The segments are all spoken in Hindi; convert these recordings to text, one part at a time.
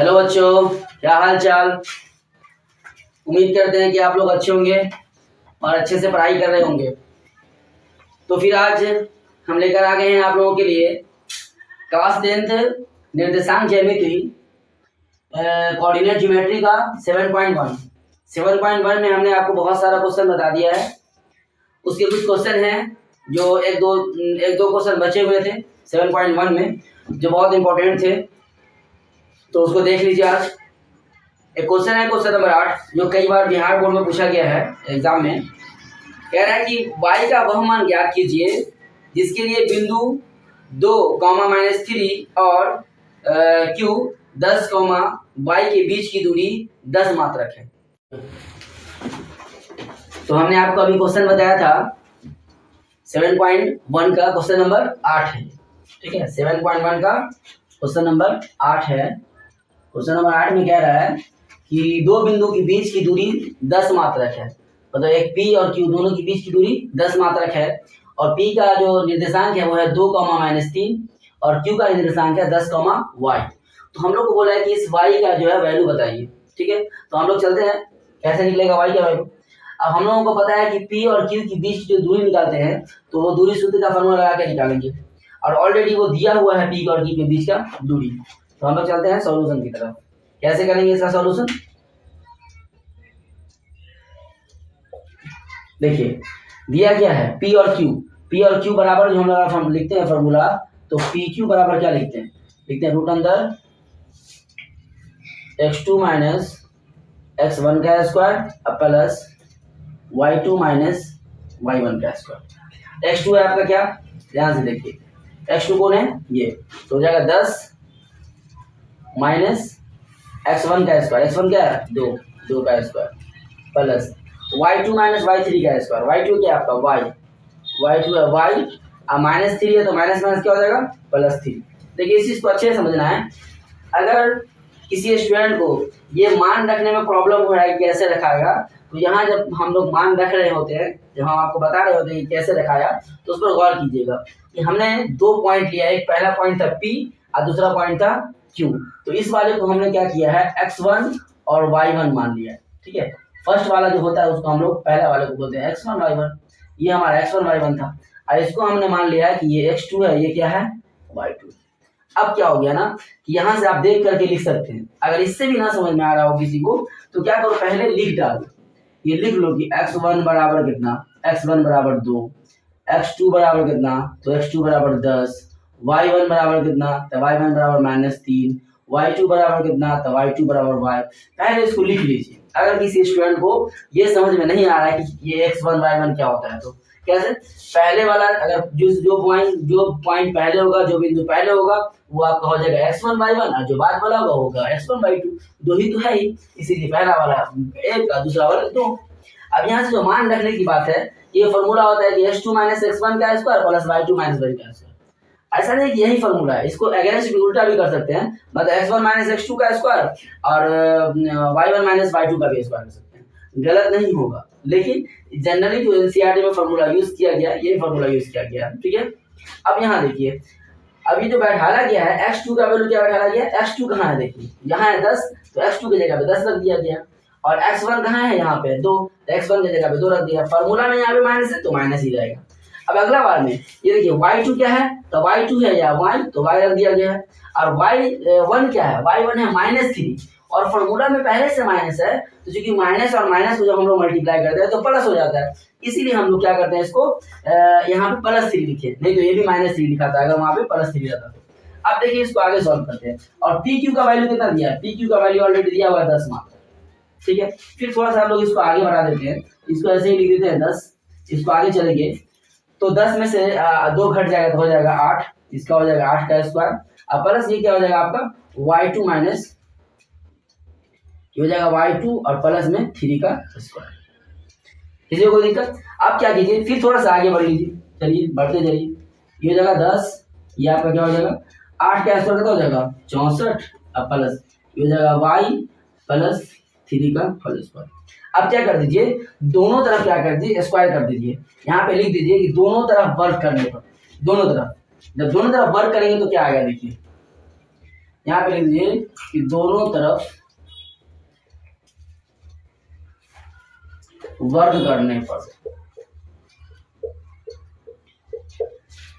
हेलो बच्चों, क्या हाल चाल। उम्मीद करते हैं कि आप लोग अच्छे होंगे और अच्छे से पढ़ाई कर रहे होंगे। तो फिर आज हम लेकर आ गए हैं आप लोगों के लिए क्लास 10th निर्देशांक ज्यामिति कोऑर्डिनेट ज्योमेट्री का 7.1 में हमने आपको बहुत सारा क्वेश्चन बता दिया है। उसके कुछ क्वेश्चन हैं जो एक दो क्वेश्चन बचे हुए थे 7.1 में जो बहुत इंपॉर्टेंट थे, तो उसको देख लीजिए। आज एक क्वेश्चन है, क्वेश्चन नंबर 8, जो कई बार बिहार बोर्ड में पूछा गया है एग्जाम में। कह रहा है कि y का वह मान ज्ञात कीजिए जिसके लिए बिंदु 2, -3 और q 10, y के बीच की दूरी 10 मात्रक है। तो हमने आपको अभी क्वेश्चन बताया था 7.1 का क्वेश्चन नंबर 8 है। ठीक है, 7.1 का क्वेश्चन नंबर 8 है। क्वेश्चन नंबर 8 में कह रहा है कि दो बिंदु के बीच की दूरी 10 मात्रक है। मतलब एक P और Q दोनों के बीच की दूरी 10 मात्रक है और P का जो निर्देशांक है वो है 2, -3 और Q का निर्देशांक है 10, y। तो हम लोग को बोला है कि इस y का जो है वैल्यू बताइए। ठीक है, तो हम लोग चलते हैं कैसे निकलेगा y का वैल्यू। अब हम लोगों को पता है कि P और Q के बीच जो दूरी निकालते हैं तो वो दूरी सूत्र का फॉर्मूला लगा के निकालेंगे और ऑलरेडी वो दिया हुआ है P और Q के बीच का दूरी। तो हम लोग चलते हैं सॉल्यूशन की तरफ। कैसे करेंगे इसका सॉल्यूशन, देखिए दिया क्या है P और Q बराबर जो हम लिखते हैं फॉर्मूला, तो PQ बराबर क्या लिखते हैं, रूट अंदर x2 - x1 का स्क्वायर प्लस y2 - y1 का स्क्वायर। x2 है आपका क्या, ध्यान से देखिए, x2 कौन है, ये तो हो जाएगा 10 माइनस x1 का स्क्वायर, x1 क्या है 2 का स्क्वायर प्लस y2 - y3 का स्क्वायर। y2 क्या है आपका y2 है y, -3 है तो माइनस क्या हो जाएगा +3। देखिए इस चीज को अच्छे से समझना है। अगर किसी स्टूडेंट को ये मान रखने में प्रॉब्लम हो रहा है कैसे रखाएगा, तो यहाँ जब हम लोग मान रख रहे होते हैं, जब हम आपको बता रहे होते हैं कि कैसे रखाया, तो उस पर गौर कीजिएगा कि हमने 2 पॉइंट लिया, एक पहला पॉइंट था P और दूसरा पॉइंट था Q। तो इस वाले को हमने क्या किया है x1 और y1 मान लिया है। ठीक है, फर्स्ट वाला जो होता है उसको हम लोग पहला वाले को बोलते हैं x1 y1। ये हमारा x1 y1 था और इसको हमने मान लिया है कि ये x2 है, ये क्या है y2। अब क्या हो गया ना कि यहाँ से आप देख करके लिख सकते हैं। अगर इससे भी ना समझ में आ रहा हो किसी को तो क्या करो, पहले लिख डालो। ये लिख लो कि x1 बराबर कितना, x1 बराबर 2, x2 बराबर कितना, तो x2 बराबर 10, y1 बराबर कितना, तो y1 बराबर -3, y2 बराबर कितना, तो y2 बराबर y। पहले इसको लिख लीजिए। अगर किसी स्टूडेंट को ये समझ में नहीं आ रहा है कि ये x1 y1 क्या होता है, तो कैसे, पहले वाला अगर जो पॉइंट पहले होगा, जो बिंदु पहले होगा वो आपका हो जाएगा x1 y1 और जो बाद वाला होगा x1 y2। दो ही तो है ही, इसीलिए पहला वाला 1 और दूसरा वाला 2। अब यहाँ से जो मान रखने की बात है, ये फॉर्मूला होता है कि x2 - x1 का स्क्वायर प्लस y2 - y का स्क्वायर। ऐसा नहीं कि यही फॉर्मूला है, इसको अगेंस्ट भी उल्टा भी कर सकते हैं, मतलब x1 - x2 का स्क्वायर और y1 - y2 का भी स्क्वायर कर सकते हैं, गलत नहीं होगा। लेकिन जनरली जो एनसीईआरटी में फॉर्मूला यूज किया गया, ये फॉर्मूला यूज किया गया। ठीक है, अब यहाँ देखिए, अभी जो बैठाया गया है x2 का वैल्यू क्या बैठाया गया है, x2 कहाँ है, देखिए यहाँ है 10, तो x2 की जगह पे 10 रख दिया गया और x1 कहाँ है, यहाँ पे 2, तो x1 की जगह पे 2 रख दिया। फॉर्मूला में यहाँ पे माइनस है तो माइनस ही रहेगा। अब अगला बार में ये देखिए y2 क्या है, तो y2 है या y, तो y रख दिया गया है और y1 क्या है, y1 है -3 और फॉर्मूला में पहले से माइनस है, तो चूंकि माइनस और माइनस को जब हम लोग मल्टीप्लाई करते हैं तो प्लस हो जाता है, इसीलिए हम लोग क्या करते हैं इसको यहाँ पे +3 लिखे, नहीं तो ये भी -3 लिखा था अगर वहाँ पे +3 रहता तो। अब देखिए इसको आगे सॉल्व करते हैं और PQ का वैल्यू कितना दिया है, PQ का वैल्यू ऑलरेडी दिया हुआ है 10 मात्र। ठीक है, फिर थोड़ा सा हम लोग इसको आगे बढ़ा देते हैं, इसको ऐसे ही लिख देते हैं 10, इसको आगे चलेंगे तो 10 में से 2 घट जाएगा तो हो जाएगा 8, इसका हो जाएगा 8 का स्क्वायर और प्लस ये क्या हो जाएगा आपका y2 माइनस हो जाएगा y2 और प्लस में 3 का स्क्वायर। किसी को कोई दिक्कत। अब क्या कीजिए, फिर थोड़ा सा आगे बढ़ लीजिए, चलिए बढ़ते जाइए, ये हो जाएगा 10, ये आपका क्या हो जाएगा 8 का स्क्वायर कितना हो जाएगा 64 और प्लस ये हो जाएगा y प्लस 3 का होल स्क्वायर। अब क्या कर दीजिए, दोनों तरफ क्या कर दीजिए स्क्वायर कर दीजिए, यहाँ पे लिख दीजिए कि दोनों तरफ वर्क करने पर, दोनों तरफ जब दोनों तरफ वर्क करेंगे तो क्या आएगा, देखिए यहाँ पे लिख दीजिए कि दोनों तरफ वर्ग करने पर,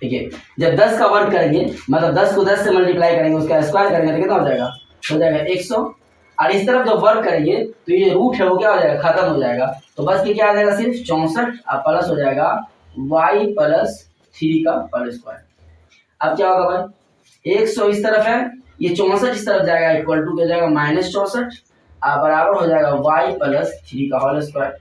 ठीक है, जब 10 का वर्ग करेंगे मतलब 10 को 10 से मल्टीप्लाई करेंगे, उसका स्क्वायर करेंगे तो कितना हो जाएगा, 100। और इस तरफ जब वर्ग करेंगे तो ये रूट है वो क्या हो जाएगा, खत्म हो जाएगा। तो बस ये क्या आ जाएगा, सिर्फ 64 और प्लस हो जाएगा y प्लस 3 का होल स्क्वायर। अब क्या होगा भाई, 100 इस तरफ है, ये 64 इस तरफ जाएगा, इक्वल टू क्या जाएगा -64 और बराबर हो जाएगा y प्लस 3 का होल स्क्वायर।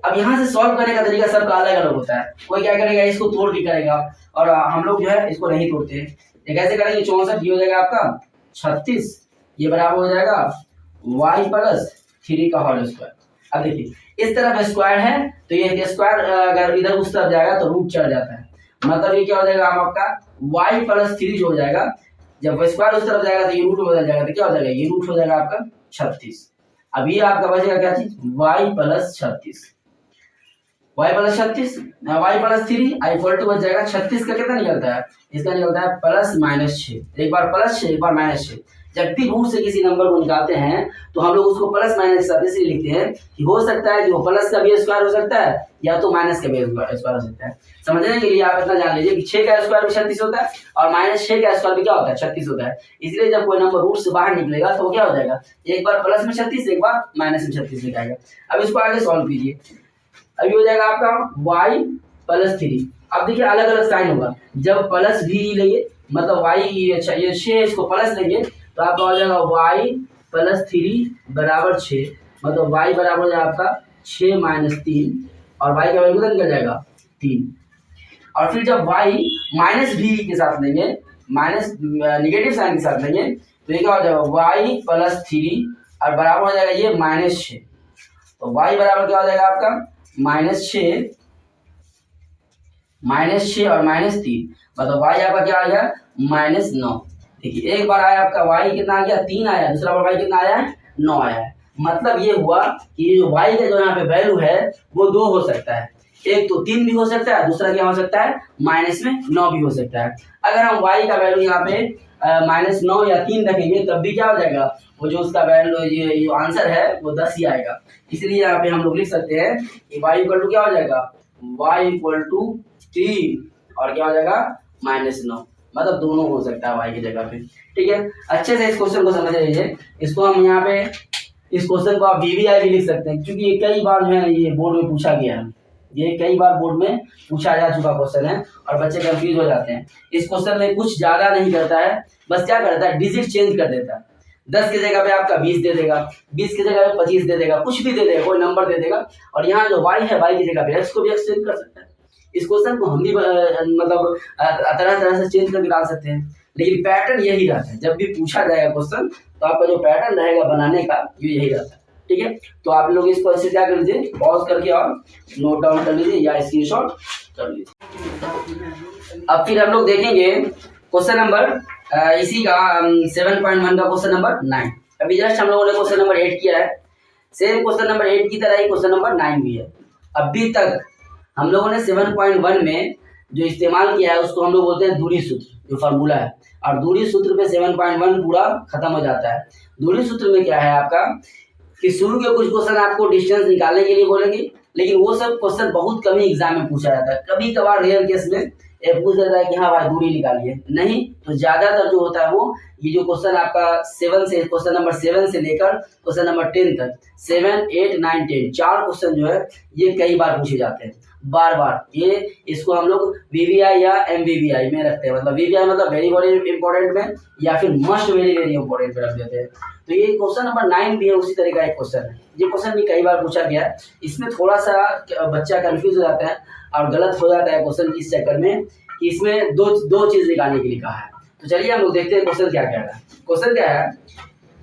अब यहाँ से सॉल्व करने का तरीका सबका अलग अलग होता है, कोई क्या करेगा इसको तोड़ के करेगा, और हम लोग जो है इसको नहीं तोड़ते हैं। ये कैसे करेंगे, 64 ये हो जाएगा आपका 36, ये बराबर हो जाएगा y प्लस 3 का होल स्क्वायर। अब देखिए इस तरफ स्क्वायर है तो ये स्क्वायर अगर इधर उस तरफ जाएगा तो रूट चढ़ जाता है, मतलब ये क्या हो जाएगा आपका y प्लस 3 जो हो जाएगा, जब स्क्वायर उस तरफ जाएगा तो ये रूट बदल जाएगा, तो क्या हो जाएगा, ये रूट हो जाएगा आपका 36। अब ये आपका बचेगा क्या चीज, y plus 36, y plus 36, y plus 3 equal to बच जाएगा 36 का कितना निकलता है, इसका निकलता है +-6, एक बार +6 एक बार -6। जब भी रूट से किसी नंबर को निकालते हैं तो हम लोग उसको प्लस माइनस के साथ इसलिए लिखते हैं कि हो सकता है कि वो प्लस का भी स्क्वायर हो सकता है या तो माइनस का भी स्क्वायर हो सकता है। समझने के लिए आप इतना जान लीजिए कि 6 का स्क्वायर भी 36 होता है और -6 का स्क्वायर भी क्या होता है, 36 होता है। इसलिए जब कोई नंबर रूट से बाहर निकलेगा तो वो क्या हो जाएगा, एक बार प्लस में 36 एक बार माइनस में 36 लिखाएगा। अब इसको आगे सॉल्व कीजिए, अभी हो जाएगा आपका y प्लस 3। अब देखिए अलग अलग साइन होगा, जब प्लस भी लेंगे मतलब y ये 6 इसको प्लस लेंगे तो आपका हो जाएगा y प्लस 3 बराबर 6, मतलब y बराबर हो जाएगा आपका 6 माइनस 3 और y का वैल्यू कितना निकल जाएगा 3। और फिर जब y माइनस भी के साथ लेंगे, माइनस निगेटिव साइन के साथ लेंगे तो ये क्या हो जाएगा y प्लस 3 और बराबर हो जाएगा ये -6, तो y बराबर क्या हो जाएगा आपका -6 और -3, मतलब y आपका क्या आएगा -9। देखिए एक बार आया आपका y कितना आ गया 3 आया, दूसरा बार y कितना आया है 9 आया है। मतलब ये हुआ कि ये जो y का जो यहाँ पे वैल्यू है वो 2 हो सकता है, एक तो 3 भी हो सकता है, दूसरा क्या हो सकता है -9 भी हो सकता है। अगर हम y का वैल्यू यहाँ पे -9 या 3 रखेंगे तब भी क्या हो जाएगा, वो जो उसका वैल्यू ये आंसर है वो 10 ही आएगा। इसलिए यहाँ पे हम लोग लिख सकते हैं कि y इक्वल टू क्या हो जाएगा, y इक्वल टू 3 और क्या हो जाएगा -9, मतलब दोनों हो सकता है y की जगह पे। ठीक है, अच्छे से इस क्वेश्चन को समझ लीजिए। इसको हम यहाँ पे इस क्वेश्चन को आप VVI भी लिख सकते हैं, क्योंकि ये कई बार जो है ये बोर्ड में पूछा गया है, ये कई बार बोर्ड में पूछा जा चुका क्वेश्चन है और बच्चे कंफ्यूज हो जाते हैं। इस क्वेश्चन में कुछ ज्यादा नहीं करता है, बस क्या करता है डिजिट चेंज कर देता है। 10 की जगह पे आपका 20 दे देगा, 20 की जगह पे 25 दे देगा, कुछ भी दे देगा, कोई नंबर दे देगा। और यहाँ जो y है y की जगह पे x को भी एक्सचेंज कर सकता है। इस क्वेश्चन को हम भी मतलब तरह तरह से चेंज करके डाल सकते हैं, लेकिन पैटर्न यही रहता है। जब भी पूछा जाएगा क्वेश्चन तो आपका जो पैटर्न रहेगा बनाने का ये यही रहता है। ठीक है, तो आप लोग इसको अच्छे से क्या कर लीजिए, पॉज करके और नोट डाउन कर लीजिए या स्क्रीनशॉट कर लीजिए। अब फिर हम लोग देखेंगे क्वेश्चन नंबर इसी का 7.1 का क्वेश्चन नंबर 9। अभी जस्ट हम लोगों ने क्वेश्चन नंबर 8 किया है, सेम क्वेश्चन नंबर 8 की तरह ही क्वेश्चन नंबर 9 भी है। अभी तक हम लोगों ने 7.1 में जो इस्तेमाल किया है उसको हम लोग बोलते हैं दूरी सूत्र, जो फार्मूला है, और दूरी सूत्र पे 7.1 पूरा खत्म हो जाता है। दूरी सूत्र में क्या है आपका कि शुरू के कुछ क्वेश्चन आपको डिस्टेंस निकालने के लिए बोलेंगे, लेकिन वो सब क्वेश्चन बहुत कम ही एग्जाम में पूछा जाता है। कभी कभार रेयर केस में ये पूछ देता है कि हाँ भाई दूरी निकालिए, नहीं तो ज्यादातर जो होता है वो ये जो क्वेश्चन आपका 7 से क्वेश्चन नंबर 7 से लेकर क्वेश्चन नंबर 10 तक 7, 8, 9, 10 4 क्वेश्चन जो है ये कई बार पूछे जाते हैं, बार बार। ये इसको हम लोग VVI या MVVI में रखते हैं, मतलब VVI मतलब वेरी वेरी इंपॉर्टेंट में या फिर मस्ट वेरी वेरी इंपॉर्टेंट में रख देते हैं। तो ये क्वेश्चन नंबर 9 भी है, उसी तरह का एक क्वेश्चन है। ये क्वेश्चन भी कई बार पूछा गया है, इसमें थोड़ा सा बच्चा कंफ्यूज हो जाता है और गलत हो जाता है क्वेश्चन इस चक्कर में कि इसमें दो चीज निकालने के लिए कहा है। तो चलिए हम लोग देखते हैं क्वेश्चन क्या कह रहा है। क्वेश्चन क्या है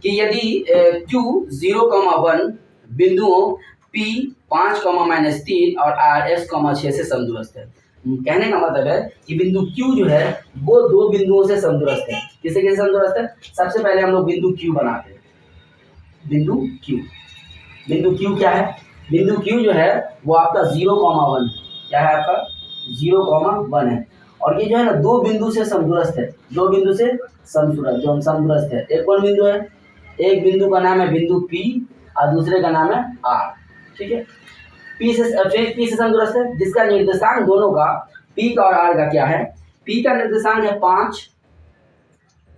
कि यदि Q 0,1 बिंदुओं P 5, -3 और R S, 6 से समदूरस्थ है। कहने का मतलब है कि बिंदु Q जो है वो दो बिंदुओं से समदूरस्थ है। किसे किसे समदूरस्थ है? सबसे पहले हम लोग बिंदु Q बनाते हैं। बिंदु Q क्या है? बिंदु Q जो है वो आपका 0,1 क्या है, आपका 0,1 है। और ये जो है ना दो बिंदु से समदूरस्थ है, दो बिंदु से समदूरस्थ, जो हम समदूरस्थ है। एक कौन बिंदु है? एक बिंदु का नाम है बिंदु P और दूसरे का नाम है R, ठीक है। P से समदूरस्थ है, जिसका निर्देशांक दोनों का P का और R का क्या है? P का निर्देशांक है 5,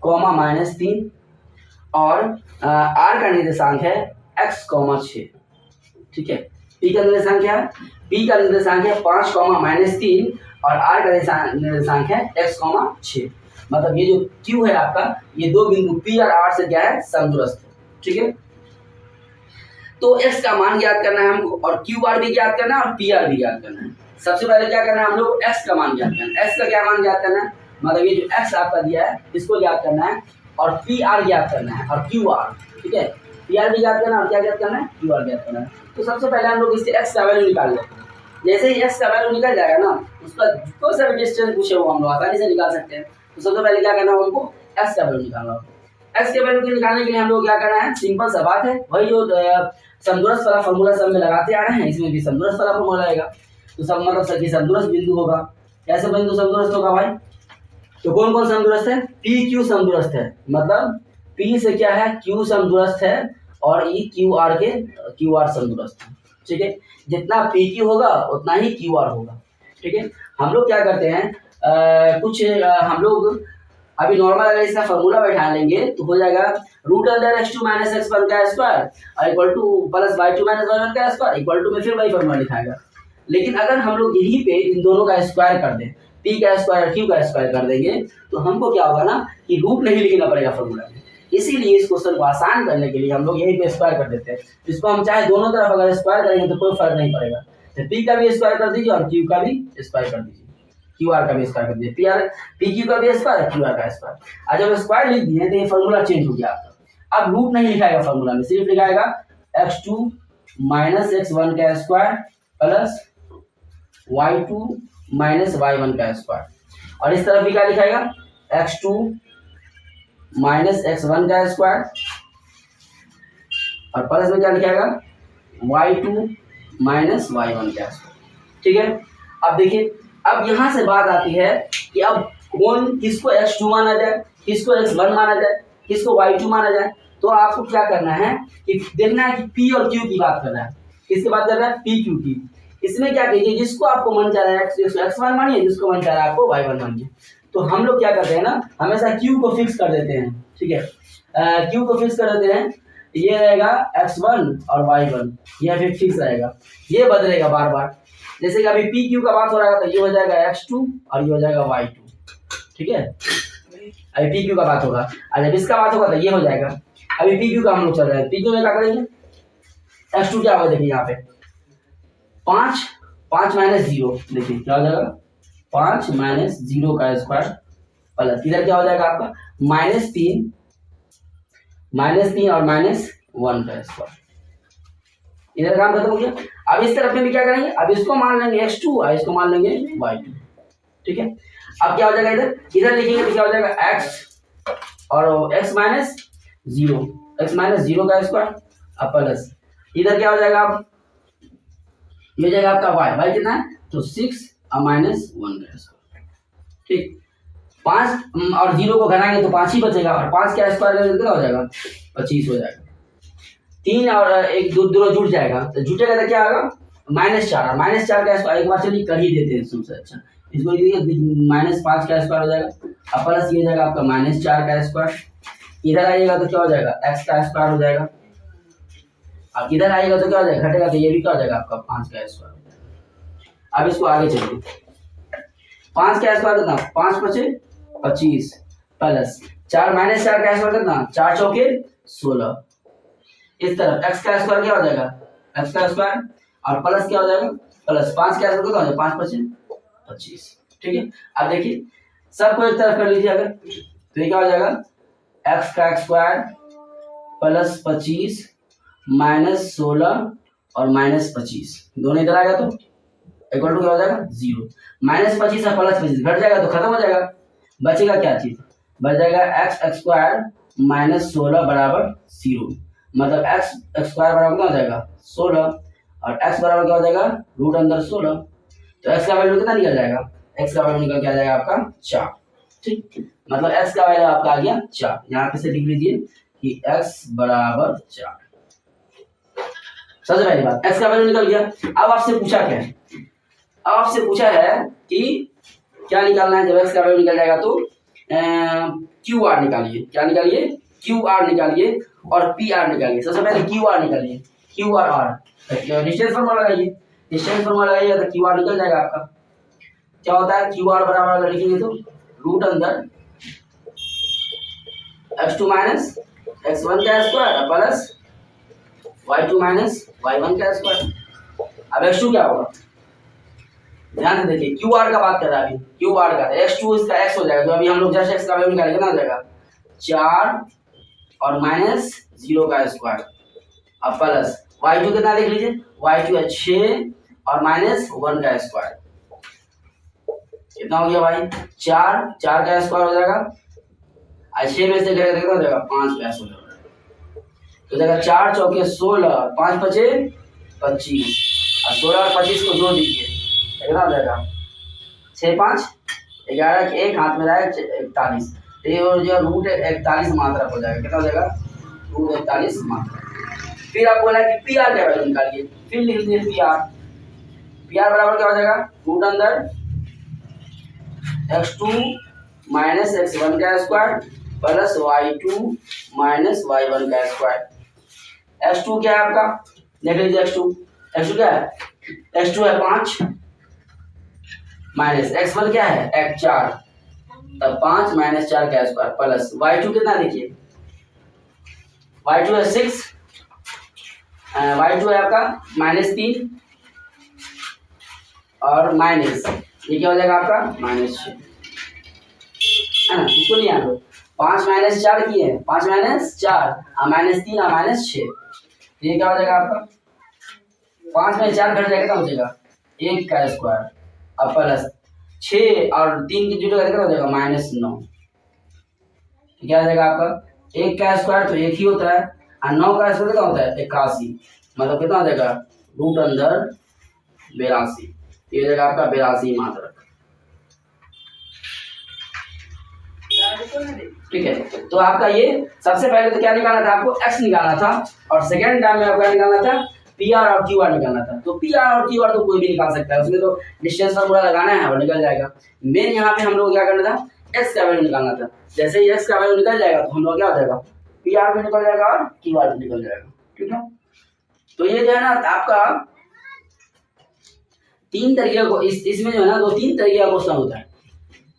-3 और R का निर्देशांक है x, 6, ठीक है। P का निर्देशांक क्या है? P का निर्देशांक है 5, -3 और R का निर्देशांक है x, 6। मतलब ये जो Q है आपका, ये दो बिंदु P और R से क्या है? समदूरस्थ है, ठीक है। तो x का मान ज्ञात करना है हमको और QR भी ज्ञात करना है और PR भी ज्ञात करना है। सबसे पहले क्या करना है हम लोग? x का मान ज्ञात करना है। x का क्या मान ज्ञात करना है? मतलब ये जो x आपका दिया है इसको ज्ञात करना है और PR ज्ञात करना है और QR, ठीक है। PR भी ज्ञात करना है और क्या ज्ञात करना है? QR ज्ञात करना है। तो सबसे पहले हम लोग इससे x का वैल्यू निकाल लेते हैं। जैसे ही x का वैल्यू निकल जाएगा ना, उसका कोई सा भी डिस्टेंस पूछे वो हम लोग आसानी से निकाल सकते हैं। तो सबसे पहले क्या करना है हमको? x का वैल्यू निकालना होगा। x के वैल्यू को निकालने के लिए हम लोग क्या करना है? सिंपल सा बात है, वही जो समदूरस्थ वाला फॉर्मूला सब में लगाते आ रहे हैं, इसमें भी समदूरस्थ वाला फॉर्मूला आएगा। तो सब मतलब सभी समदूरस्थ बिंदु होगा। कैसे बिंदु समदूरस्थ होगा भाई? तो कौन कौन समदूरस्थ है? P Q समदूरस्थ है, मतलब P से क्या है? Q समदूरस्थ है और E Q R के QR समदूरस्थ है, ठीक है। जितना P Q होगा उतना ही QR होगा, ठीक है। हम लोग क्या करते हैं, हम लोग अभी नॉर्मल अगर इसका फॉर्मूला बैठा लेंगे तो हो जाएगा √x2 - x1 का स्क्वायर और equal two plus y2 - y1 का स्क्वायर इक्वल टू में फिर वही फॉर्मूला लिखाएगा। लेकिन अगर हम लोग यहीं पे इन दोनों का स्क्वायर कर दें, P का स्क्वायर Q का स्क्वायर कर देंगे, तो हमको क्या होगा ना कि रूट नहीं लिखना पड़ेगा फॉर्मूला में। इसीलिए इस क्वेश्चन को आसान करने के लिए हम लोग यहीं पे स्क्वायर कर देते हैं। इसको हम चाहे दोनों तरफ अगर स्क्वायर करेंगे तो कोई फर्क नहीं पड़ेगा। तो P का भी स्क्वायर कर दीजिए और Q का भी स्क्वायर कर दीजिए, QR का भी स्क्वायर कर दीजिए, PQ का भी स्क्वायर, QR का स्क्वायर। और जब स्क्वायर लिख दिए तो ये फॉर्मूला चेंज हो गया आपका। अब रूट नहीं लिखाएगा फॉर्मूला में, सिर्फ लिखाएगा x2 - x1 का स्क्वायर प्लस y2 - y1 का स्क्वायर। और इस तरफ भी क्या लिखाएगा? x2 - x1 का स्क्वायर और प्लस में क्या लिखाएगा? y2 - y1 का स्क्वायर, ठीक है। अब देखिए, अब यहाँ से बात आती है कि अब कौन किसको x2 माना जाए, किसको x1 माना जाए, किसको y2 माना जाए। तो आपको क्या करना है कि देखना है कि P और Q की बात करना है। किसकी बात कर रहा है? P Q की। इसमें क्या कीजिए, जिसको आपको मन चाह रहा है x1 मानिए, जिसको मन चाह रहा है आपको y1 मानिए। तो हम लोग क्या करते हैं ना, हमेशा Q को फिक्स कर देते हैं, ठीक है। Q को फिक्स कर देते हैं, ये रहेगा x1 और y1, यह फिक्स रहेगा, ये बदलेगा बार बार। जैसे कि अभी पी क्यू का बात हो रहा है तो ये हो जाएगा x2 और ये हो जाएगा y2, ठीक है। अभी पी क्यू का बात होगा और जब इसका बात होगा तो ये हो जाएगा। अभी पी क्यू का हम लोग चल रहे हैं, पी क्यू में क्या करेंगे? x2 क्या होगा? देखिए यहाँ पे 5 -0, देखिए क्या हो जाएगा? 5 - 0 का स्क्वायर प्लस इधर क्या हो जाएगा आपका? -3 और -1 का स्क्वायर। इधर काम खत्म हो गया। अब इस तरफ में भी क्या करेंगे? अब इसको मान लेंगे x2 और इसको मान लेंगे y2, ठीक है। अब क्या हो जाएगा? इधर लिखेंगे तो क्या हो जाएगा? x और x -0 का स्क्वायर अब प्लस इधर क्या हो जाएगा? अब ये हो जाएगा आपका y कितना है? तो 6 और -1 का स्क्वायर, ठीक। 5 और 0 को घटाएंगे तो 5 ही बचेगा और 5 का स्क्वायर करेंगे तो कितना हो जाएगा? 25 हो जाएगा। 3 और 1 दोनों जुट जाएगा, तो जुटेगा तो क्या होगा? -4 और -4 का स्क्वायर एक बार चलिए कर ही देते हैं सबसे अच्छा। इसको -5 का स्क्वायर हो जाएगा और प्लस ये हो जाएगा आपका -4 का स्क्वायर। इधर आइएगा तो क्या हो जाएगा? x का स्क्वायर हो जाएगा। अब इधर आइएगा तो क्या हो जाएगा? घटेगा तो ये भी क्या हो जाएगा? आपका 5 का स्क्वायर। अब इसको आगे चलिए, 5 का स्क्वायर कितना? 5 × 25 प्लस 4 -4 का स्क्वायर कितना? 4 चौके 16। इस तरफ x का स्क्वायर क्या हो जाएगा? x का स्क्वायर और प्लस क्या हो जाएगा? प्लस 5 का स्क्वायर कितना हो जाएगा? 5 × 25, ठीक है। अब देखिए सबको एक तरफ कर लीजिए अगर, तो ये क्या हो जाएगा? x का स्क्वायर प्लस 25 -16 और -25 दोनों इधर आएगा तो इक्वल टू क्या हो जाएगा? 0। -25 और +25 घट जाएगा तो खत्म हो जाएगा। बचेगा क्या चीज? बच जाएगा x स्क्वायर -16 बराबर 0। मतलब x स्क्वायर बराबर क्या हो जाएगा? 16 और x बराबर क्या हो जाएगा? √16। तो x का वैल्यू कितना निकल जाएगा? x का वैल्यू निकल के आ जाएगा आपका 4। ठीक, मतलब x का वैल्यू आपका आ गया 4। यहाँ पे से लिख लीजिए कि x बराबर 4। समझ पहली बात, x का वैल्यू निकल गया। अब आपसे पूछा क्या है, अब आपसे पूछा है कि क्या निकालना है। जब x का वैल्यू निकल जाएगा तो क्यू आर निकालिए। क्या निकालिए? क्यू आर निकालिए और पी आर निकालिए। सबसे पहले क्यू आर निकालिए, Q R R distance formula लगाइए। डिस्टेंस फॉर्मूला लगाइए तो क्यू आर निकल जाएगा आपका। क्या होता है क्यू आर बराबर अगर लिखेंगे तो रूट अंदर x2 माइनस x1 का square plus y2 minus y1 का स्क्वायर। अब x2 क्या होगा, ध्यान से देखिए, क्यू आर का बात कर रहा है अभी, क्यू आर का x2 इसका x हो जाएगा। तो अभी हम लोग जस्ट x का वैल्यू निकालेंगे, कितना हो जाएगा 4 और माइनस 0 का स्क्वायर अब प्लस y2 कितना देख लीजिए, y2 है 6 और माइनस 1 का स्क्वायर। कितना हो गया भाई 4 का स्क्वायर हो जाएगा, 6 में से घटाकर कितना हो जाएगा 5 का स्क्वायर हो जाएगा। तो जाएगा 4 चौके 16, 5 पचे 25 और 16 और 25 को जोड़ दीजिए कितना हो जाएगा 6 5 11 एक हाथ में जाएगा 41। तो ये जो रूट 41 मात्रक हो जाएगा। कितना हो जाएगा रूट 41 मात्रक। फिर आपको बोला कि पी आर क्या वैल्यू निकालिए, फिर लिख लीजिए पी आर बराबर क्या हो जाएगा रूट अंदर x2 माइनस x1 का square plus y2 minus y1 का स्क्वायर। x2 क्या है आपका, देख लीजिए x2 क्या है, x2 है 5 माइनस x1 क्या है x 4, तब 5 माइनस 4 का स्क्वायर प्लस y2 कितना देखिए, y2 है 6, y2 है आपका -3 और माइनस ये क्या हो जाएगा आपका -6 है ना। इसको नहीं आना 5 माइनस 4 की है, 5 माइनस 4 -3 और -6 ये क्या हो जाएगा आपका 5 में 4 घट जाएगा, कितना हो जाएगा 1 का स्क्वायर अब प्लस 6 और 3 की जुड़ेगा कितना हो जाएगा -9। क्या हो जाएगा आपका 1 का स्क्वायर तो 1 ही होता है और 9 का स्क्वायर कितना होता है 81, मतलब कितना हो जाएगा रूट अंदर 82। ये हो जाएगा आपका 82 मात्रक। ठीक है, तो आपका ये सबसे पहले तो क्या निकालना था आपको x निकालना था और सेकंड टाइम में आपका निकालना था पी आर और क्यू आर निकालना था। तो पी आर और क्यू आर तो कोई भी निकाल सकता है, उसमें तो डिस्टेंस फार्मूला लगाना है और निकल जाएगा। मेन यहाँ पे हम लोग क्या करना था x का वैल्यू निकालना था। जैसे ही x का वैल्यू निकल जाएगा तो हम लोग क्या हो जाएगा पी आर भी निकल जाएगा और क्यू आर भी निकल जाएगा। ठीक है, तो ये जो है ना आपका 3 तरीके को इसमें जो है ना 2-3 तरीके का क्वेश्चन होता है।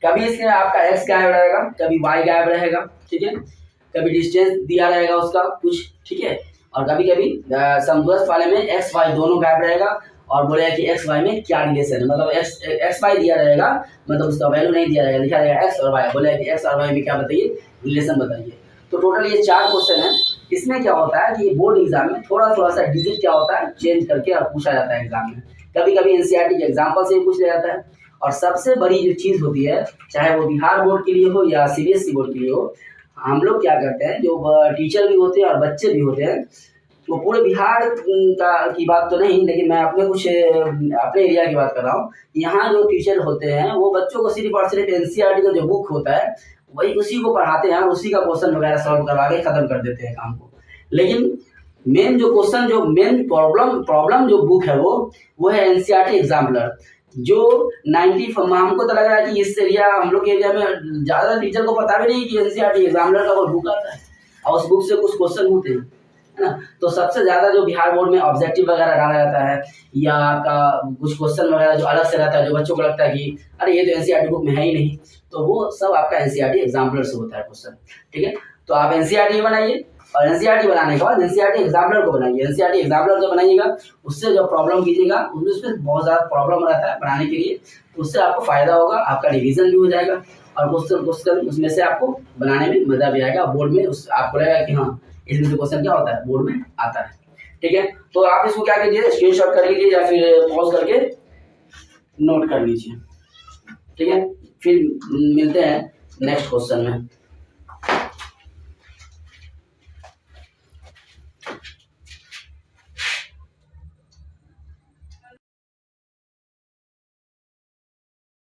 कभी इसमें आपका x गायब रहेगा, कभी y गायब रहेगा, ठीक है, कभी डिस्टेंस दिया रहेगा उसका कुछ, ठीक है, और कभी कभी समदूरस्थ वाले में x y दोनों गायब रहेगा और बोलेगा कि x y में क्या रिलेशन है, मतलब x y दिया रहेगा मतलब उसका वैल्यू नहीं दिया रहेगा, लिखा रहेगा x और y, बोलेगा कि x और y में क्या बताइए रिलेशन बताइए। तो टोटल ये 4 क्वेश्चन है। इसमें क्या होता है कि बोर्ड एग्जाम में थोड़ा सा डिजिट क्या होता है चेंज करके और पूछा जाता है एग्जाम में। कभी कभी एनसीईआरटी के एग्जाम्पल से भी पूछ लिया जाता है। और सबसे बड़ी जो चीज़ होती है चाहे वो बिहार बोर्ड के लिए हो या सीबीएसई बोर्ड के लिए हो, हम लोग क्या करते हैं जो टीचर भी होते हैं और बच्चे भी होते हैं, तो पूरे बिहार की बात तो नहीं, लेकिन मैं अपने कुछ अपने एरिया की बात कर रहा हूँ। यहाँ जो टीचर होते हैं वो बच्चों को सिर्फ और सिर्फ एनसीईआरटी का जो बुक होता है वही उसी को पढ़ाते हैं, उसी का क्वेश्चन वगैरह सॉल्व करवा के खत्म कर देते हैं काम को। लेकिन मेन जो क्वेश्चन जो मेन प्रॉब्लम जो बुक है वो है एनसीईआरटी एग्जाम्पलर, जो 90 हमको तो लग रहा है कि इस एरिया हम लोग के एरिया में ज़्यादा टीचर को पता भी नहीं कि एनसीईआरटी एग्जाम्पलर का कोई बुक आता है और उस बुक से कुछ क्वेश्चन होते हैं, है ना। तो सबसे ज़्यादा जो बिहार बोर्ड में ऑब्जेक्टिव वगैरह डाला जाता है या आपका कुछ क्वेश्चन वगैरह जो अलग से रहता है, जो बच्चों को लगता है कि अरे ये तो एनसीईआरटी बुक में है ही नहीं, तो वो सब आपका एनसीईआरटी एग्जाम्पलर से होता है क्वेश्चन। ठीक है, तो आप एनसीईआरटी बनाइए और एनसीईआरटी बनाने के बाद एनसीईआरटी एग्जाम्पलर को बनाइए। एनसीईआरटी एग्जाम्पलर जो बनाइएगा उससे जो प्रॉब्लम कीजिएगा उसमें बहुत ज़्यादा प्रॉब्लम रहता है बनाने के लिए, तो उससे आपको फायदा होगा, आपका रिवीजन भी हो जाएगा और क्वेश्चन उसमें से आपको बनाने में मजा भी आएगा। बोर्ड में उस आपको लगेगा कि हाँ इसमें से क्वेश्चन क्या होता है बोर्ड में आता है। ठीक है, तो आप इसको क्या कीजिए स्क्रीनशॉट कर लीजिए या फिर पॉज करके नोट कर लीजिए। ठीक है, फिर मिलते हैं नेक्स्ट क्वेश्चन में।